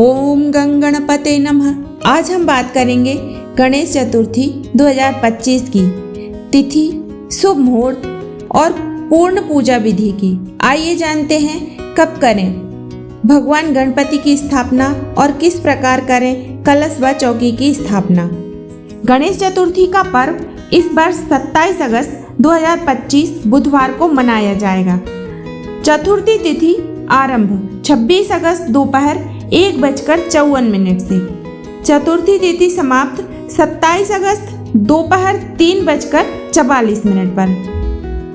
ओम गणपते नमः। आज हम बात करेंगे गणेश चतुर्थी 2025 की तिथि, शुभ मुहूर्त और पूर्ण पूजा विधि की। आइए जानते हैं कब करें भगवान गणपति की स्थापना और किस प्रकार करें कलश व चौकी की स्थापना। गणेश चतुर्थी का पर्व इस वर्ष 27 अगस्त 2025 बुधवार को मनाया जाएगा। चतुर्थी तिथि आरंभ 26 अगस्त दोपहर 1:54 से। चतुर्थी तिथि समाप्त 27 अगस्त दोपहर 3:44 पर।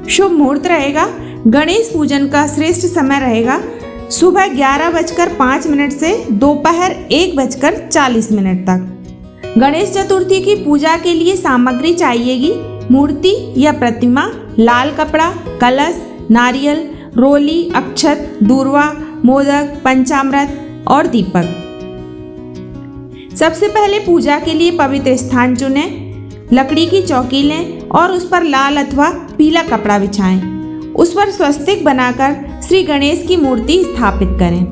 शुभ मुहूर्त रहेगा गणेश पूजन का श्रेष्ठ समय रहेगा सुबह 11:05 से दोपहर 1:40 तक। गणेश चतुर्थी की पूजा के लिए सामग्री चाहिएगी मूर्ति या प्रतिमा, लाल कपड़ा, कलश, नारियल, रोली, अक्षत, दूर्वा, मोदक, पंचामृत और दीपक। सबसे पहले पूजा के लिए पवित्र स्थान चुनें, लकड़ी की चौकी लें और उस पर लाल अथवा पीला कपड़ा बिछाएं। उस पर स्वस्तिक बनाकर श्री गणेश की मूर्ति स्थापित करें।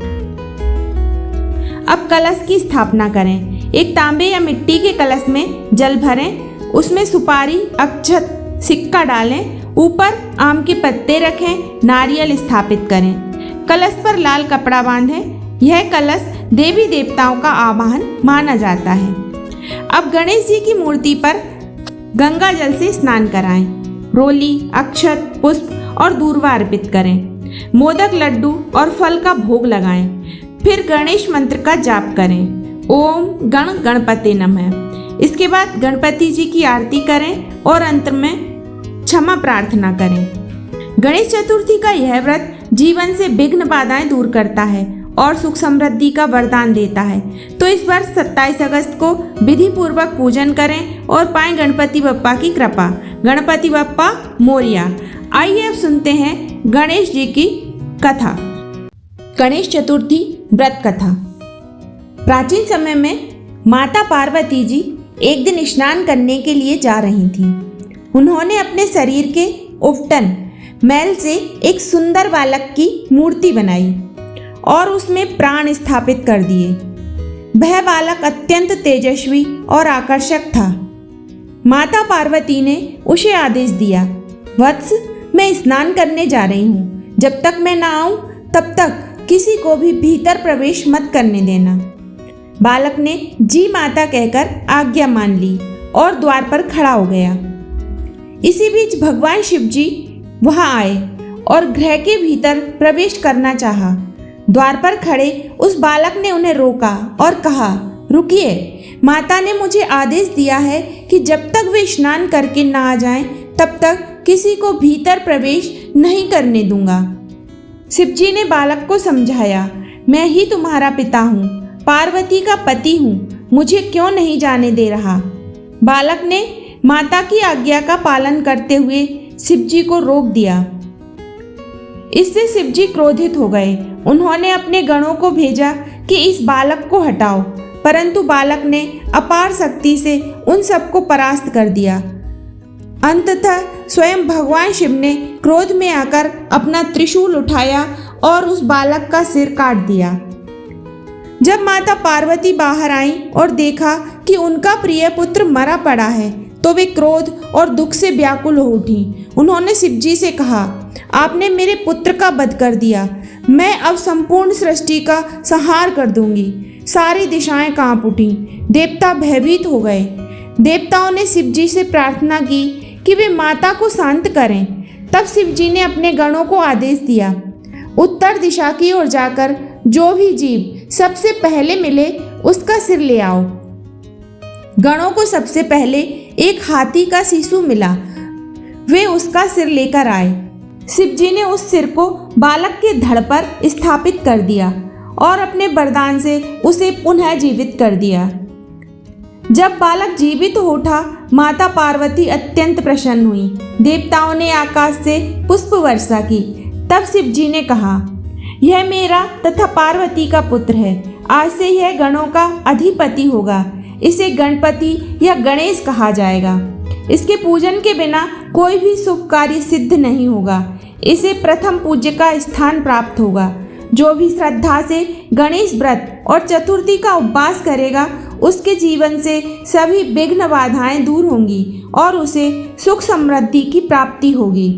अब कलश की स्थापना करें। एक तांबे या मिट्टी के कलश में जल भरें, उसमें सुपारी, अक्षत, सिक्का डालें, ऊपर आम के पत्ते रखें, नारियल स्थापित करें। कलश पर लाल कपड़ा बांधें। यह कलश देवी देवताओं का आवाहन माना जाता है। अब गणेश जी की मूर्ति पर गंगा जल से स्नान कराएं। रोली, अक्षत, पुष्प और दूर्वा अर्पित करें। मोदक, लड्डू और फल का भोग लगाएं। फिर गणेश मंत्र का जाप करें, ओम गणपते नमः। इसके बाद गणपति जी की आरती करें और अंत में क्षमा प्रार्थना करें। गणेश चतुर्थी का यह व्रत जीवन से विघ्न बाधाएं दूर करता है और सुख समृद्धि का वरदान देता है। तो इस वर्ष 27 अगस्त को विधि पूर्वक पूजन करें और पाएं गणपति बप्पा की कृपा। गणपति बप्पा मोरिया। आइए अब सुनते हैं गणेश जी की कथा। गणेश चतुर्थी व्रत कथा। प्राचीन समय में माता पार्वती जी एक दिन स्नान करने के लिए जा रही थीं। उन्होंने अपने शरीर के उफटन मैल से एक सुंदर बालक की मूर्ति बनाई और उसमें प्राण स्थापित कर दिए। वह बालक अत्यंत तेजस्वी और आकर्षक था। माता पार्वती ने उसे आदेश दिया, वत्स, मैं स्नान करने जा रही हूँ। जब तक मैं ना आऊँ तब तक किसी को भी भीतर प्रवेश मत करने देना। बालक ने जी माता कहकर आज्ञा मान ली और द्वार पर खड़ा हो गया। इसी बीच भगवान शिव जी वहां आए और गृह के भीतर प्रवेश करना चाहा। द्वार पर खड़े उस बालक ने उन्हें रोका और कहा, रुकिए, माता ने मुझे आदेश दिया है कि जब तक वे स्नान करके ना आ जाएं तब तक किसी को भीतर प्रवेश नहीं करने दूंगा। शिव जी ने बालक को समझाया, मैं ही तुम्हारा पिता हूँ, पार्वती का पति हूँ, मुझे क्यों नहीं जाने दे रहा। बालक ने माता की आज्ञा का पालन करते हुए शिव जी को रोक दिया। इससे शिव जी क्रोधित हो गए। उन्होंने अपने गणों को भेजा कि इस बालक को हटाओ, परंतु बालक ने अपार शक्ति से उन सबको परास्त कर दिया। अंततः स्वयं भगवान शिव ने क्रोध में आकर अपना त्रिशूल उठाया और उस बालक का सिर काट दिया। जब माता पार्वती बाहर आई और देखा कि उनका प्रिय पुत्र मरा पड़ा है तो वे क्रोध और दुख से व्याकुल हो उठी। उन्होंने शिव जी से कहा, आपने मेरे पुत्र का वध कर दिया। मैं अब संपूर्ण सृष्टि का संहार कर दूंगी। सारी दिशाएं कांप उठी। देवता भयभीत हो गए। देवताओं ने शिव जी से प्रार्थना की कि वे माता को शांत करें। तब शिव जी ने अपने गणों को आदेश दिया, उत्तर दिशा की ओर जाकर जो भी जीव सबसे पहले मिले उसका सिर ले आओ। गणों को सबसे पहले एक हाथी का शिशु मिला। वे उसका सिर लेकर आए। शिव जी ने उस सिर को बालक के धड़ पर स्थापित कर दिया और अपने वरदान से उसे पुनः जीवित कर दिया। जब बालक जीवित हो उठा, माता पार्वती अत्यंत प्रसन्न हुई। देवताओं ने आकाश से पुष्प वर्षा की। तब शिव जी ने कहा, यह मेरा तथा पार्वती का पुत्र है। आज से यह गणों का अधिपति होगा। इसे गणपति या गणेश कहा जाएगा। इसके पूजन के बिना कोई भी शुभ कार्य सिद्ध नहीं होगा। इसे प्रथम पूज्य का स्थान प्राप्त होगा। जो भी श्रद्धा से गणेश व्रत और चतुर्थी का उपवास करेगा उसके जीवन से सभी विघ्न बाधाएं दूर होंगी और उसे सुख समृद्धि की प्राप्ति होगी।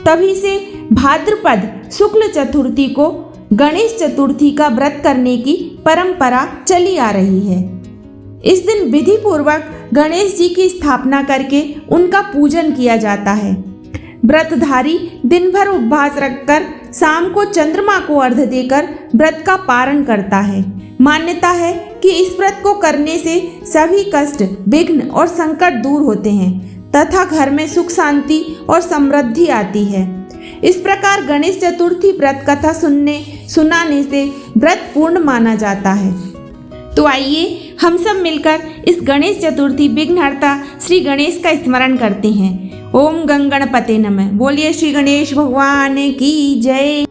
तभी से भाद्रपद शुक्ल चतुर्थी को गणेश चतुर्थी का व्रत करने की परंपरा चली आ रही है। इस दिन विधि पूर्वक गणेश जी की स्थापना करके उनका पूजन किया जाता है। व्रतधारी दिन भर उपवास रखकर शाम को चंद्रमा को अर्घ्य देकर व्रत का पारण करता है। मान्यता है कि इस व्रत को करने से सभी कष्ट, विघ्न और संकट दूर होते हैं तथा घर में सुख शांति और समृद्धि आती है। इस प्रकार गणेश चतुर्थी व्रत कथा सुनाने से व्रत पूर्ण माना जाता है। तो आइए हम सब मिलकर इस गणेश चतुर्थी विघ्नहर्ता श्री गणेश का स्मरण करते हैं। ओम गंगणपते नमः। बोलिए श्री गणेश भगवान की जय।